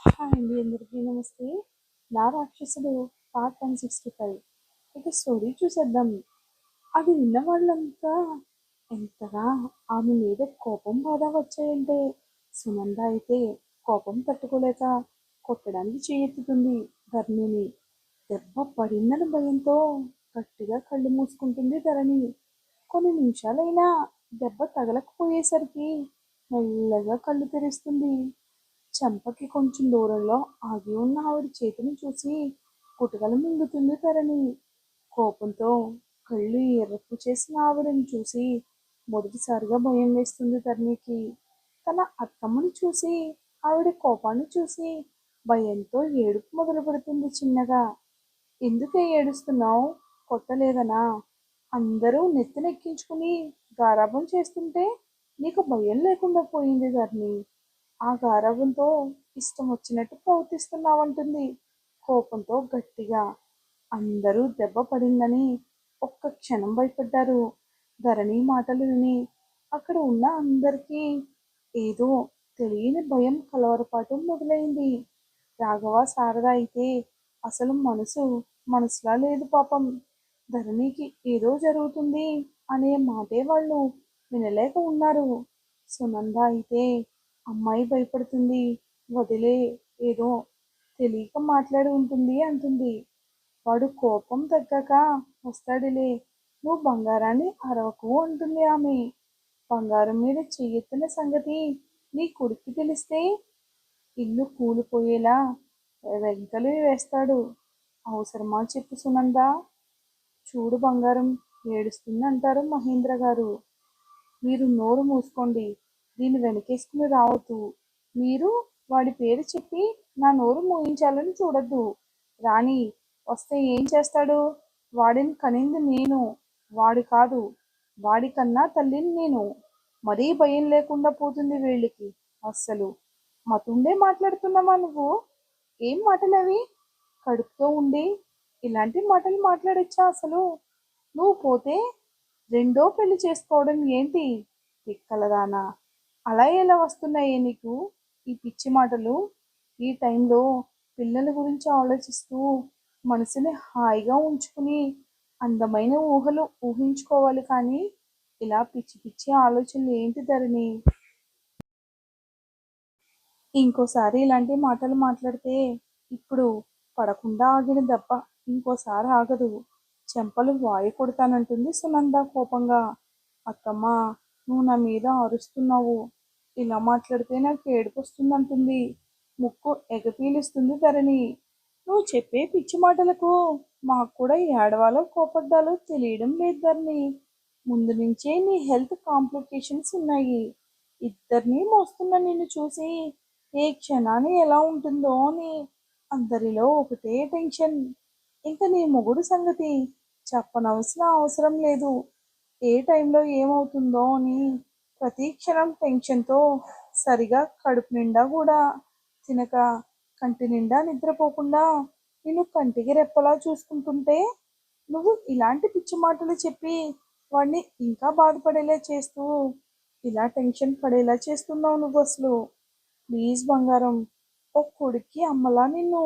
Hi అండి, అందరికీ నమస్తే. నా రాక్షసుడు పార్ట్ 165. ఇక స్టోరీ చూసేద్దాం. అది విన్న వాళ్ళంతా ఎంతగా ఆమె మీద కోపం బాధ వచ్చాయంటే, సునంద అయితే కోపం తట్టుకోలేక కొట్టడానికి చేయెత్తుతుంది ధరణిని. దెబ్బ పడిందని భయంతో గట్టిగా కళ్ళు మూసుకుంటుంది ధరణి. కొన్ని నిమిషాలైనా దెబ్బ తగలకపోయేసరికి మెల్లగా కళ్ళు తెరుస్తుంది. చెంపకి కొంచెం దూరంలో ఆగి ఉన్న ఆవిడ చేతిని చూసి గుటకలు మింగుతుంది ధరణి. కోపంతో కళ్ళు ఎర్రపు చేసిన ఆవిడని చూసి మొదటిసారిగా భయం వేస్తుంది ధరణికి. తన అత్తమ్మని చూసి, ఆవిడ కోపాన్ని చూసి భయంతో ఏడుపు మొదలు పెడుతుంది చిన్నగా. ఎందుకే ఏడుస్తున్నావు? కొట్టలేదనా? అందరూ నెత్తినెక్కించుకుని గారాబం చేస్తుంటే నీకు భయం లేకుండా పోయింది ధరణి. ఆ గారాబంతో ఇష్టం వచ్చినట్టు ప్రవర్తిస్తున్నావంటుంది కోపంతో గట్టిగా. అందరూ దెబ్బ పడిందని ఒక్క క్షణం భయపడ్డారు. ధరణి మాటలు విని అక్కడ ఉన్న అందరికీ ఏదో తెలియని భయం కలవరపాటు మొదలైంది. రాఘవ శారద అయితే అసలు మనసులా లేదు పాపం. ధరణికి ఏదో జరుగుతుంది అనే మాటే వాళ్ళు వినలేక ఉన్నారు. సునంద అయితే అమ్మాయి భయపడుతుంది, వదిలే, ఏదో తెలియక మాట్లాడి ఉంటుంది అంటుంది. వాడు కోపం తగ్గాక వస్తాడులే, నువ్వు బంగారాన్ని అరవకు అంటుంది ఆమె. బంగారం మీద చెయ్యెత్తిన సంగతి నీ కొడుక్కి తెలిస్తే ఇల్లు కూలిపోయేలా వెంకలు వేస్తాడు. అవసరమా చెప్పు సునంద? చూడు బంగారం, ఏడుస్తుంది అంటారు మహేంద్ర గారు. మీరు నోరు మూసుకోండి, దీన్ని వెనకేసుకుని రావద్దు. మీరు వాడి పేరు చెప్పి నా నోరు మూయించాలని చూడొద్దు. రాణి వస్తే ఏం చేస్తాడు? వాడిని కనింది నేను, వాడు కాదు. వాడికన్నా తల్లిని నేను. మరీ భయం లేకుండా పోతుంది వీళ్ళకి. అస్సలు మతుండే మాట్లాడుతున్నావా నువ్వు? ఏం మాటలవి? కడుపుతో ఉండి ఇలాంటి మాటలు మాట్లాడొచ్చా అసలు? నువ్వు పోతే రెండో పెళ్లి చేసుకోవడం ఏంటి తిక్కలదానా? అలా ఎలా వస్తున్నాయే నీకు ఈ పిచ్చి మాటలు? ఈ టైంలో పిల్లల గురించి ఆలోచిస్తూ మనసుని హాయిగా ఉంచుకుని అందమైన ఊహలు ఊహించుకోవాలి కానీ ఇలా పిచ్చి పిచ్చి ఆలోచనలు ఏంటి ధరణి? ఇంకోసారి ఇలాంటి మాటలు మాట్లాడితే ఇప్పుడు పడకుండా ఆగిన దెబ్బ ఇంకోసారి ఆగదు. చెంపలు వాయి కొడతానంటుంది సునంద కోపంగా. అత్తమ్మ, నువ్వు నా మీద అరుస్తున్నావు. ఇలా మాట్లాడితే నాకు ఏడుపు వస్తుందంటుంది. ముక్కు ఎగపీలుస్తుంది ధరణి. నువ్వు చెప్పే పిచ్చి మాటలకు మాకు కూడా ఏడవాలో కోపడ్డాలో తెలియడం లేదు ధరణి. ముందు నుంచే నీ హెల్త్ కాంప్లికేషన్స్ ఉన్నాయి. ఇద్దరిని మోస్తున్న నిన్ను చూసి ఏ క్షణాన్ని ఎలా ఉంటుందో అని అందరిలో ఒకటే టెన్షన్. ఇంకా నీ మొగుడు సంగతి చెప్పనవసరం అవసరం లేదు. ఏ టైంలో ఏమవుతుందో అని ప్రతి క్షణం టెన్షన్తో సరిగా కడుపు నిండా కూడా తినక, కంటి నిండా నిద్రపోకుండా నిన్ను కంటికి రెప్పలా చూసుకుంటుంటే నువ్వు ఇలాంటి పిచ్చి మాటలు చెప్పి వాడిని ఇంకా బాధపడేలా చేస్తూ ఇలా టెన్షన్ పడేలా చేస్తున్నావు నువ్వు అసలు. ప్లీజ్ బంగారం, ఓ కొడుక్కి అమ్మలా నిన్ను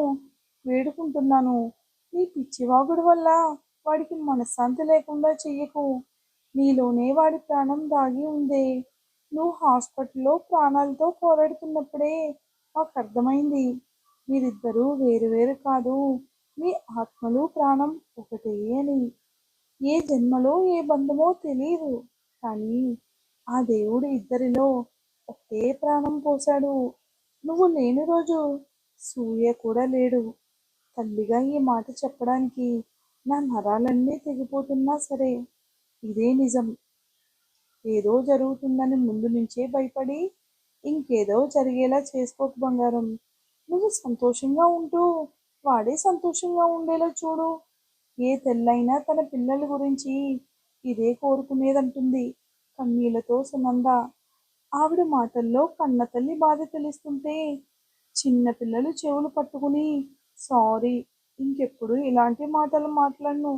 వేడుకుంటున్నాను. నీ పిచ్చివాగుడు వల్ల వాడికి మనశ్శాంతి లేకుండా చెయ్యకు. నీలోనే వాడి ప్రాణం దాగి ఉందే. నువ్వు హాస్పిటల్లో ప్రాణాలతో పోరాడుతున్నప్పుడే మాకు అర్థమైంది. మీరిద్దరూ వేరు వేరు కాదు, మీ ఆత్మలు ప్రాణం ఒకటే అని. ఏ జన్మలో ఏ బంధమో తెలియదు కానీ ఆ దేవుడు ఇద్దరిలో ఒకటే ప్రాణం పోశాడు. నువ్వు లేని రోజు సూర్య కూడా లేడు. తల్లిగా ఈ మాట చెప్పడానికి నా నరాలన్నీ తెగిపోతున్నా సరే ఇదే నిజం. ఏదో జరుగుతుందని ముందు నుంచే భయపడి ఇంకేదో జరిగేలా చేసుకోకు బంగారం. నువ్వు సంతోషంగా ఉంటూ వాడే సంతోషంగా ఉండేలా చూడు. ఏ తెల్లైనా తన పిల్లల గురించి ఇదే కోరుకునేదంటుంది కన్నీళ్లతో సునంద. ఆవిడ మాటల్లో కన్నతల్లి బాధ తెలుస్తుంటే చిన్న పిల్లలు చెవులు పట్టుకుని సారీ, ఇంకెప్పుడు ఇలాంటి మాటలు మాట్లాడను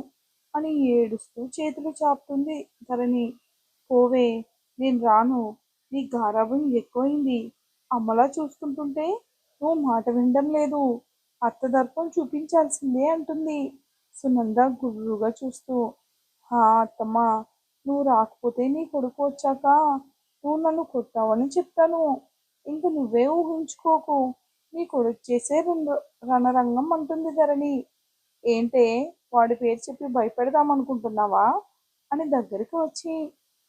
అని ఏడుస్తూ చేతులు చాపుతుంది ధరణి. పోవే, నేను రాను. నీ గారాబం ఎక్కువైంది. అమ్మలా చూసుకుంటుంటే నువ్వు మాట వినడం లేదు. అత్త దర్పం చూపించాల్సిందే అంటుంది సునంద గుర్రుగా చూస్తూ. హా అత్తమ్మా, నువ్వు రాకపోతే నీ కొడుకు వచ్చాక నువ్వు నన్ను కొట్టావని చెప్తాను. ఇంక నువ్వే ఊహించుకోకు. నీ కొడుకు చేసే రణరంగం అంటుంది ధరణి. ఏంటే, వాడి పేరు చెప్పి భయపెడదామనుకుంటున్నావా అని దగ్గరికి వచ్చి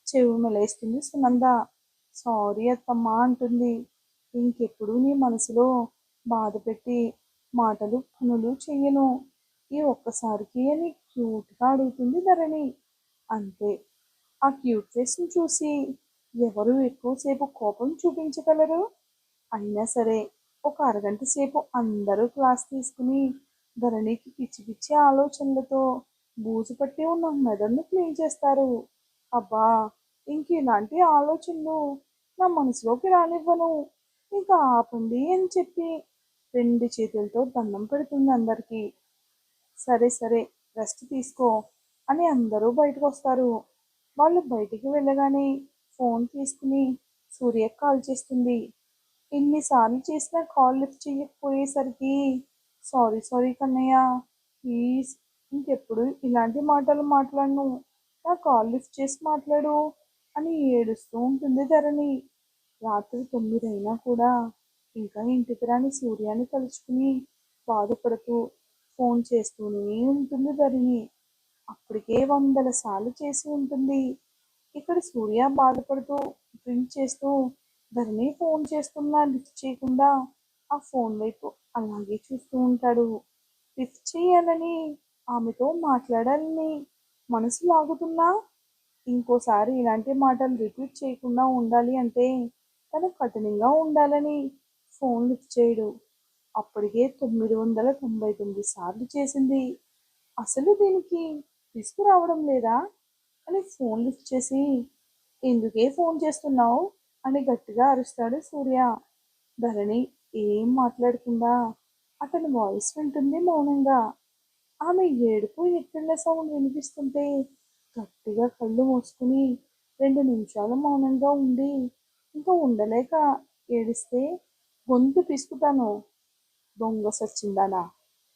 చెవి మెలేస్తుంది సునంద. సారీ అత్తమ్మా అంటుంది. ఇంకెప్పుడు నీ మనసులో బాధ పెట్టి మాటలు పనులు చెయ్యను. ఈ ఒక్కసారికి అని క్యూట్గా అడుగుతుంది ధరణి. అంతే. ఆ క్యూట్ ఫేస్ని చూసి ఎవరు ఎక్కువసేపు కోపం చూపించగలరు? అయినా సరే ఒక అరగంట సేపు అందరూ క్లాస్ తీసుకుని ధరణికి పిచ్చి పిచ్చి ఆలోచనలతో బూజు పట్టి ఉన్న మెదడును క్లీన్ చేస్తారు. అబ్బా, ఇంక ఇలాంటి ఆలోచనలు నా మనసులోకి రానివ్వను. ఇంకా ఆపండి అని చెప్పి రెండు చేతులతో దండం పెడుతుంది అందరికీ. సరే సరే, రెస్ట్ తీసుకో అని అందరూ బయటకు వస్తారు. వాళ్ళు బయటికి వెళ్ళగానే ఫోన్ తీసుకుని సూర్యకి కాల్ చేస్తుంది. ఎన్నిసార్లు చేసినా కాల్ లిఫ్ట్ చేయకపోయేసరికి సారీ సారీ కన్నయ్య, ప్లీజ్ ఇంకెప్పుడు ఇలాంటి మాటలు మాట్లాడను, నా కాల్ లిఫ్ట్ చేసి మాట్లాడు అని ఏడుస్తూ ఉంటుంది ధరణి. రాత్రి 9 అయినా కూడా ఇంకా ఇంటికి రాని సూర్యాన్ని తలుచుకుని బాధపడుతూ ఫోన్ చేస్తూనే ఉంటుంది ధరణి. అప్పటికే వందల సార్లు చేసి ఉంటుంది. ఇక్కడ సూర్య బాధపడుతూ డ్రింక్ చేస్తూ ధరణి ఫోన్ చేస్తున్నా లిఫ్ట్ చేయకుండా ఆ ఫోన్ వైపు అలాగే చూస్తూ ఉంటాడు. లిఫ్ట్ చేయాలని, ఆమెతో మాట్లాడాలని మనసు లాగుతున్నా ఇంకోసారి ఇలాంటి మాటలు రిపీట్ చేయకుండా ఉండాలి అంటే తను కఠినంగా ఉండాలని ఫోన్ లిఫ్ట్ చేయడు. అప్పటికే 999 సార్లు చేసింది. అసలు దీనికి తీసుకురావడం లేదా అని ఫోన్ లిఫ్ట్ చేసి, ఎందుకే ఫోన్ చేస్తున్నావు అని గట్టిగా అరుస్తాడు సూర్య. ధరణి ఏం మాట్లాడకుండా అతని వాయిస్ వింటుంది మౌనంగా. ఆమె ఏడుపు ఎక్కిళ్ళ సౌండ్ వినిపిస్తుంటే గట్టిగా కళ్ళు మూసుకుని 2 నిమిషాలు మౌనంగా ఉండి ఇంకా ఉండలేక ఏడిస్తే, గొంతు పిసుకుతాను, దొంగ సచ్చిందానా,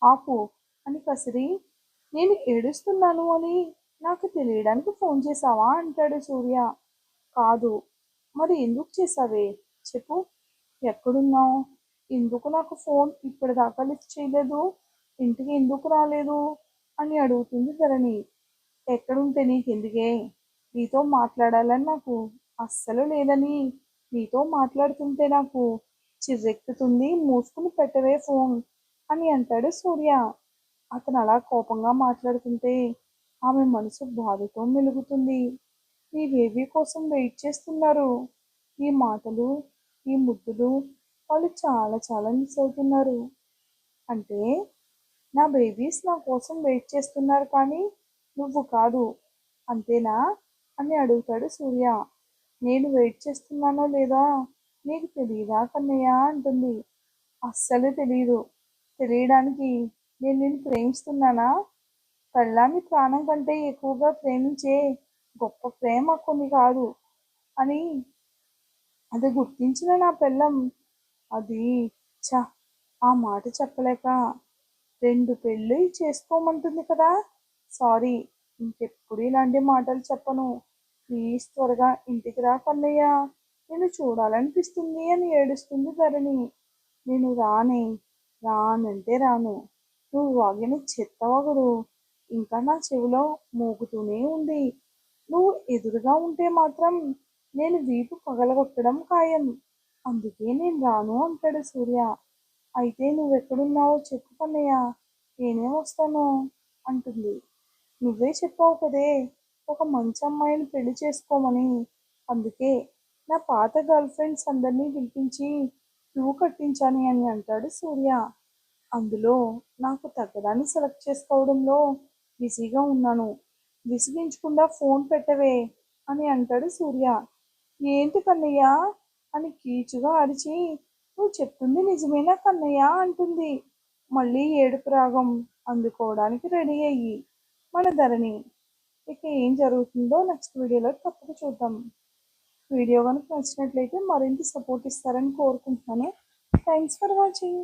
ఆపు అని కసిరి, నేను ఏడుస్తున్నాను అని నాకు తెలియడానికి ఫోన్ చేశావా అంటాడు సూర్య. కాదు. మరి ఎందుకు చేశావే చెప్పు. ఎక్కడున్నావు? ఎందుకు నాకు ఫోన్ ఇప్పటిదాకా లిఫ్ట్ చేయలేదు? ఇంటికి ఎందుకు రాలేదు అని అడుగుతుంది ధరణి. ఎక్కడుంటే నీకెందుకే? నీతో మాట్లాడాలని నాకు అస్సలు లేదని, నీతో మాట్లాడుతుంటే నాకు చిర్రెక్కుతుంది, మూసుకుని పెట్టవే ఫోన్ అని అంటాడు సూర్య. అతను అలా కోపంగా మాట్లాడుతుంటే ఆమె మనసు బాధతో మెలుగుతుంది. ఈ బేబీ కోసం వెయిట్ చేస్తున్నారు. ఈ మాటలు, ఈ ముద్దులు వాళ్ళు చాలా చాలా మిస్ అవుతున్నారు. అంటే నా బేబీస్ నా కోసం వెయిట్ చేస్తున్నారు కానీ నువ్వు కాదు, అంతేనా అని అడుగుతాడు సూర్య. నేను వెయిట్ చేస్తున్నానో లేదా నీకు తెలియదా కన్నయ్య అంటుంది. అస్సలు తెలీదు. తెలియడానికి నేను నిన్ను ప్రేమిస్తున్నానా? పెళ్ళాన్ని ప్రాణం కంటే ఎక్కువగా ప్రేమించే గొప్ప ప్రేమ కొన్ని కాదు అని అది గుర్తించిన నా పెళ్ళం అది చ ఆ మాట చెప్పలేక 2 పెళ్ళి చేసుకోమంటుంది కదా. సారీ, ఇంకెప్పుడు ఇలాంటి మాటలు చెప్పను. ప్లీజ్ త్వరగా ఇంటికి రా కన్నయ్య, నేను చూడాలనిపిస్తుంది అని ఏడుస్తుంది ధరణి. నేను రానే, రానంటే రాను. నువ్వు వాగిన చెత్తవగడు ఇంకా నా చెవిలో మోగుతూనే ఉంది. నువ్వు ఎదురుగా ఉంటే మాత్రం నేను వీపు పగలగొట్టడం ఖాయం. అందుకే నేను రాను అంటాడు సూర్య. అయితే నువ్వెక్కడున్నావో చెప్పు కన్నయ్య, నేనే వస్తాను అంటుంది. నువ్వే చెప్పావు కదే ఒక మంచి అమ్మాయిని పెళ్లి చేసుకోమని, అందుకే నా పాత గర్ల్ ఫ్రెండ్స్ అందరినీ పిలిపించి క్యూ కట్టించాను అని అంటాడు సూర్య. అందులో నాకు తగ్గదాన్ని సెలెక్ట్ చేసుకోవడంలో బిజీగా ఉన్నాను. విసిగించకుండా ఫోన్ పెట్టవే అని అంటాడు సూర్య. ఏంటి కన్నయ్య అని కీచుగా అరిచి, నువ్వు చెప్తుంది నిజమేనా కన్నయ్య అంటుంది. మళ్ళీ ఏడుపు రాగం అందుకోవడానికి రెడీ అయ్యి మన ధరణి. ఇక ఏం జరుగుతుందో నెక్స్ట్ వీడియోలో తప్పక చూద్దాం. వీడియో కనుక నచ్చినట్లయితే మరింత సపోర్ట్ ఇస్తారని కోరుకుంటున్నాను. Thanks for watching.